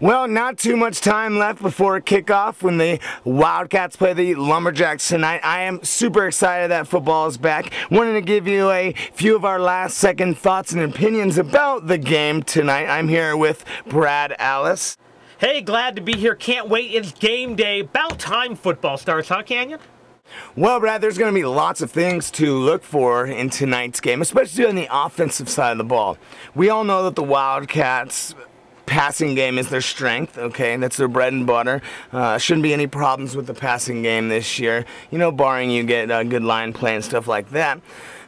Well, not too much time left before kickoff when the Wildcats play the Lumberjacks tonight. I am super excited that football is back. Wanted to give you a few of our last second thoughts and opinions about the game tonight. I'm here with Brad Allis. Hey, glad to be here. Can't wait. It's game day. About time football starts, huh, Canyon? Well, Brad, there's going to be lots of things to look for in tonight's game, especially on the offensive side of the ball. We all know that the Wildcats' passing game is their strength, okay? That's their bread and butter. Shouldn't be any problems with the passing game this year, you know, barring you get good line play and stuff like that.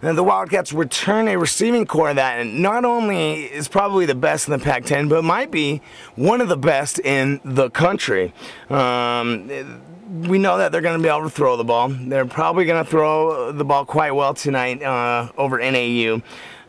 And the Wildcats return a receiving core that not only is probably the best in the Pac-10, but might be one of the best in the country. We know that they're going to be able to throw the ball. They're probably going to throw the ball quite well tonight over NAU.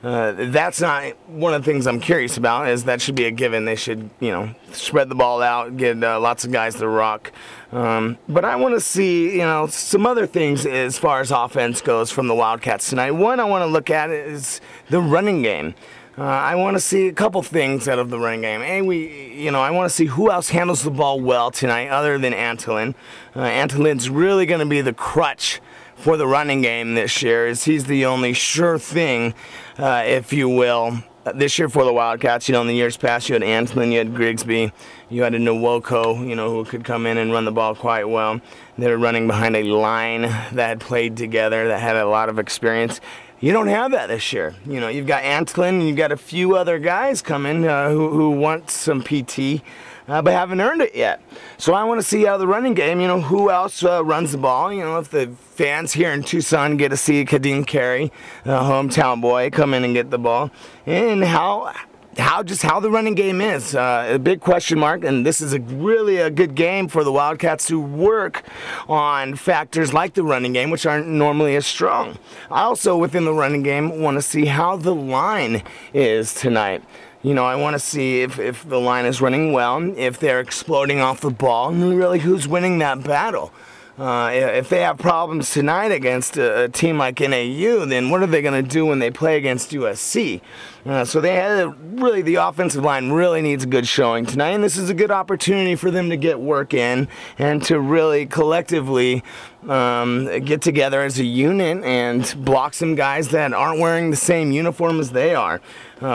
That's not one of the things I'm curious about, is that should be a given. They should, you know, spread the ball out, get lots of guys to rock. But I want to see, you know, some other things as far as offense goes from the Wildcats tonight. One I want to look at is the running game. I want to see a couple things out of the running game. I want to see who else handles the ball well tonight other than Antolin. Antolin's really going to be the crutch for the running game this year, as he's the only sure thing, if you will, this year for the Wildcats. You know, in the years past, you had Antolin, you had Grigsby, you had a Nwoko, you know, who could come in and run the ball quite well. They were running behind a line that had played together, that had a lot of experience. You don't have that this year. You know, you've got Antolin and you've got a few other guys coming who want some PT, but haven't earned it yet. So I want to see how the running game, you know, who else runs the ball. You know, if the fans here in Tucson get to see Kadeem Carey, hometown boy, come in and get the ball, and how the running game is. A big question mark, and this is really a good game for the Wildcats to work on factors like the running game, which aren't normally as strong. I also, within the running game, want to see how the line is tonight. You know, I want to see if the line is running well, if they're exploding off the ball, and really who's winning that battle. If they have problems tonight against a team like NAU, then what are they going to do when they play against USC? So the offensive line really needs a good showing tonight, and this is a good opportunity for them to get work in and to really collectively get together as a unit and block some guys that aren't wearing the same uniform as they are,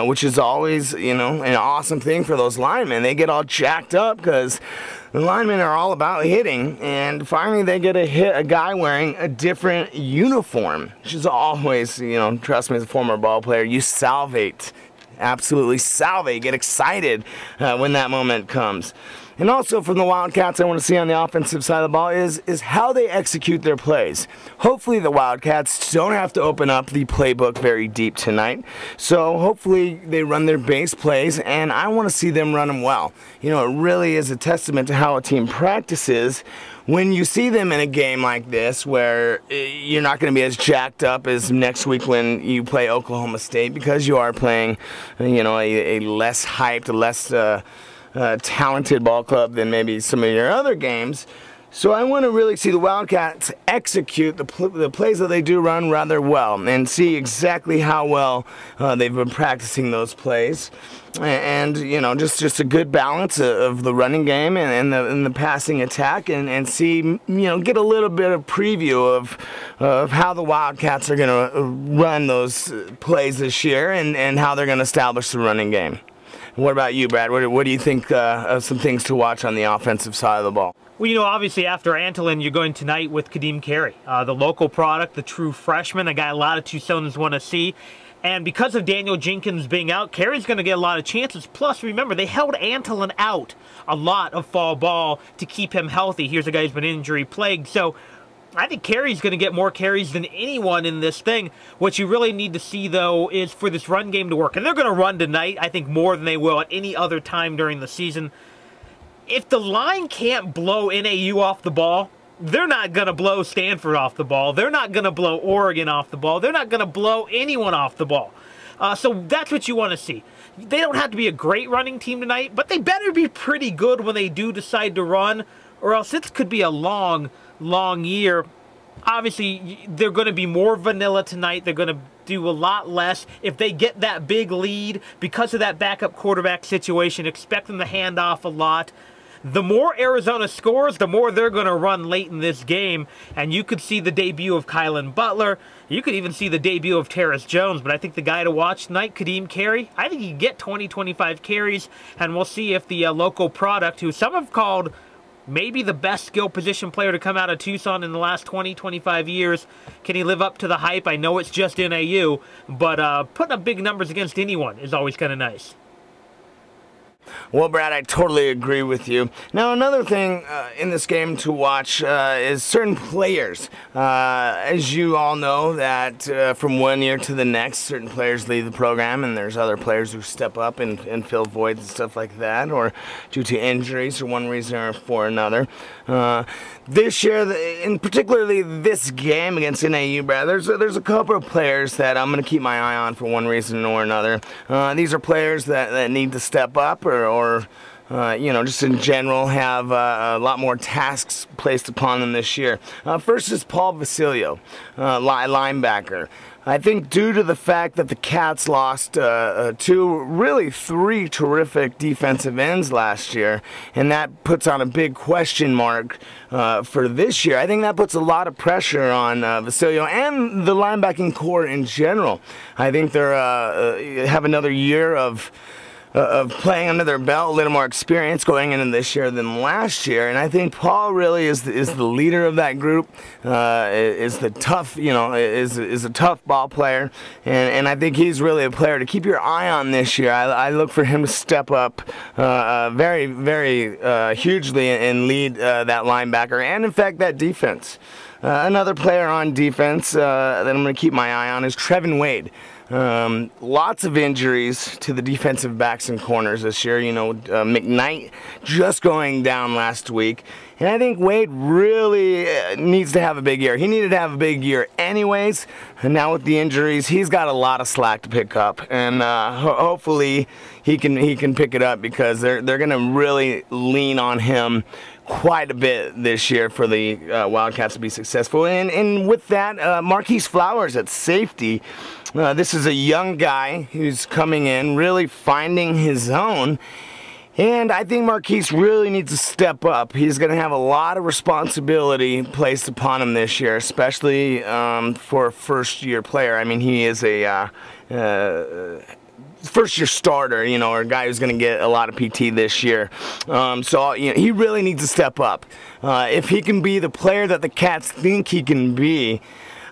which is always, you know, an awesome thing for those linemen. They get all jacked up because the linemen are all about hitting, and finally they get to hit a guy wearing a different uniform, which is always, you know, trust me, as a former ball player, you salivate, absolutely salivate, get excited when that moment comes. And also from the Wildcats, I want to see on the offensive side of the ball is how they execute their plays. Hopefully the Wildcats don't have to open up the playbook very deep tonight. So hopefully they run their base plays, and I want to see them run them well. You know, it really is a testament to how a team practices when you see them in a game like this, where you're not going to be as jacked up as next week when you play Oklahoma State, because you are playing, you know, a less hyped, less talented ball club than maybe some of your other games. So I want to really see the Wildcats execute the plays that they do run rather well, and see exactly how well they've been practicing those plays, and you know, just a good balance of the running game and the passing attack, and see, you know, get a little bit of preview of how the Wildcats are going to run those plays this year, and how they're going to establish the running game. What about you, Brad? What do you think of some things to watch on the offensive side of the ball? Well, you know, obviously after Antolin, you're going tonight with Kadeem Carey, the local product, the true freshman, a guy a lot of Tucsonans want to see. And because of Daniel Jenkins being out, Carey's going to get a lot of chances. Plus, remember, they held Antolin out a lot of fall ball to keep him healthy. Here's a guy who's been injury-plagued. So I think Carey's going to get more carries than anyone in this thing. What you really need to see, though, is for this run game to work. And they're going to run tonight, I think, more than they will at any other time during the season. If the line can't blow NAU off the ball, they're not going to blow Stanford off the ball. They're not going to blow Oregon off the ball. They're not going to blow anyone off the ball. So that's what you want to see. They don't have to be a great running team tonight, but they better be pretty good when they do decide to run, or else this could be a long year. Obviously, they're going to be more vanilla tonight. They're going to do a lot less. If they get that big lead because of that backup quarterback situation, expect them to hand off a lot. The more Arizona scores, the more they're going to run late in this game. And you could see the debut of Kylan Butler. You could even see the debut of Terrace Jones. But I think the guy to watch tonight, Kadeem Carey, I think he can get 20, 25 carries. And we'll see if the local product, who some have called maybe the best skill position player to come out of Tucson in the last 20, 25 years, can he live up to the hype? I know it's just NAU, but putting up big numbers against anyone is always kind of nice. Well, Brad, I totally agree with you. Now, another thing in this game to watch is certain players. As you all know, that from one year to the next, certain players leave the program, and there's other players who step up and fill voids and stuff like that, or due to injuries or one reason or for another. This year, and particularly this game against NAU, Brad, there's a couple of players that I'm going to keep my eye on for one reason or another. These are players that need to step up or you know, just in general have a lot more tasks placed upon them this year. First is Paul Vasilio, linebacker. I think due to the fact that the Cats lost really three terrific defensive ends last year, and that puts on a big question mark for this year, I think that puts a lot of pressure on Vasilio and the linebacking core in general. I think they're have another year of playing under their belt, a little more experience going into this year than last year, and I think Paul really is the leader of that group. Is the tough, you know, is a tough ball player, and I think he's really a player to keep your eye on this year. I look for him to step up very, very hugely and lead that linebacker, and in fact that defense. Another player on defense that I'm going to keep my eye on is Trevin Wade. Lots of injuries to the defensive backs and corners this year. You know, McKnight just going down last week. And I think Wade really needs to have a big year. He needed to have a big year anyways. And now with the injuries, he's got a lot of slack to pick up. And hopefully he can pick it up, because they're going to really lean on him quite a bit this year for the Wildcats to be successful. And with that, Marquise Flowers at safety. This is a young guy who's coming in, really finding his own. And I think Marquise really needs to step up. He's going to have a lot of responsibility placed upon him this year, especially for a first-year player. I mean, he is a first-year starter, you know, or a guy who's going to get a lot of PT this year. So you know, he really needs to step up. If he can be the player that the Cats think he can be,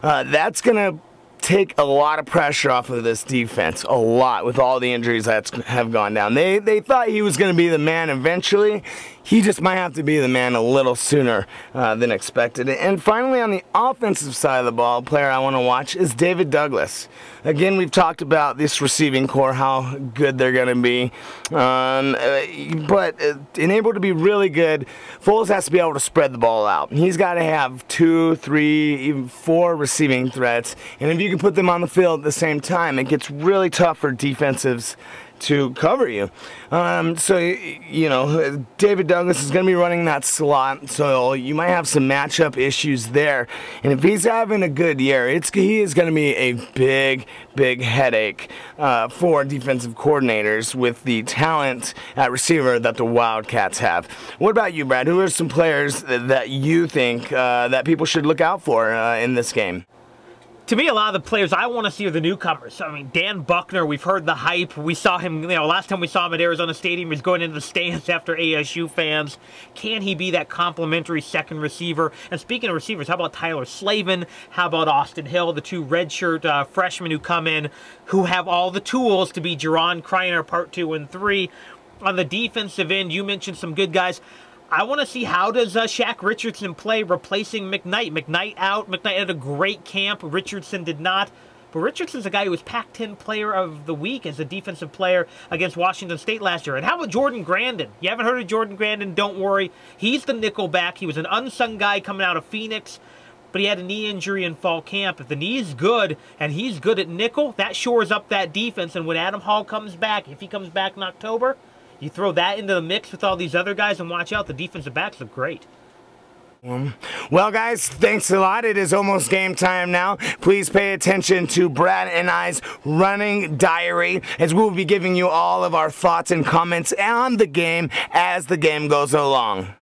that's going to take a lot of pressure off of this defense, a lot, with all the injuries that have gone down. They thought he was going to be the man eventually. He just might have to be the man a little sooner than expected. And finally, on the offensive side of the ball, player I want to watch is David Douglas. Again, we've talked about this receiving core, how good they're going to be. But in able to be really good, Foles has to be able to spread the ball out. He's got to have 2, 3, even 4 receiving threats. And if you can put them on the field at the same time, it gets really tough for defensives to cover you. So, you know, David Douglas is going to be running that slot, so you might have some matchup issues there. And if he's having a good year, he is going to be a big, big headache for defensive coordinators with the talent at receiver that the Wildcats have. What about you, Brad? Who are some players that you think that people should look out for in this game? To me, a lot of the players I want to see are the newcomers. I mean, Dan Buckner, we've heard the hype. We saw him, you know, last time we saw him at Arizona Stadium, he was going into the stands after ASU fans. Can he be that complimentary second receiver? And speaking of receivers, how about Tyler Slavin? How about Austin Hill, the two redshirt freshmen who come in, who have all the tools to be Jerron Kreiner Part 2 and 3. On the defensive end, you mentioned some good guys. I want to see, how does Shaq Richardson play replacing McKnight. McKnight out. McKnight had a great camp. Richardson did not. But Richardson's a guy who was Pac-10 Player of the Week as a defensive player against Washington State last year. And how about Jordan Grandin? You haven't heard of Jordan Grandin? Don't worry. He's the nickel back. He was an unsung guy coming out of Phoenix, but he had a knee injury in fall camp. If the knee's good and he's good at nickel, that shores up that defense. And when Adam Hall comes back, if he comes back in October, you throw that into the mix with all these other guys, and watch out, the defensive backs look great. Well, guys, thanks a lot. It is almost game time now. Please pay attention to Brad and I's running diary, as we'll be giving you all of our thoughts and comments on the game as the game goes along.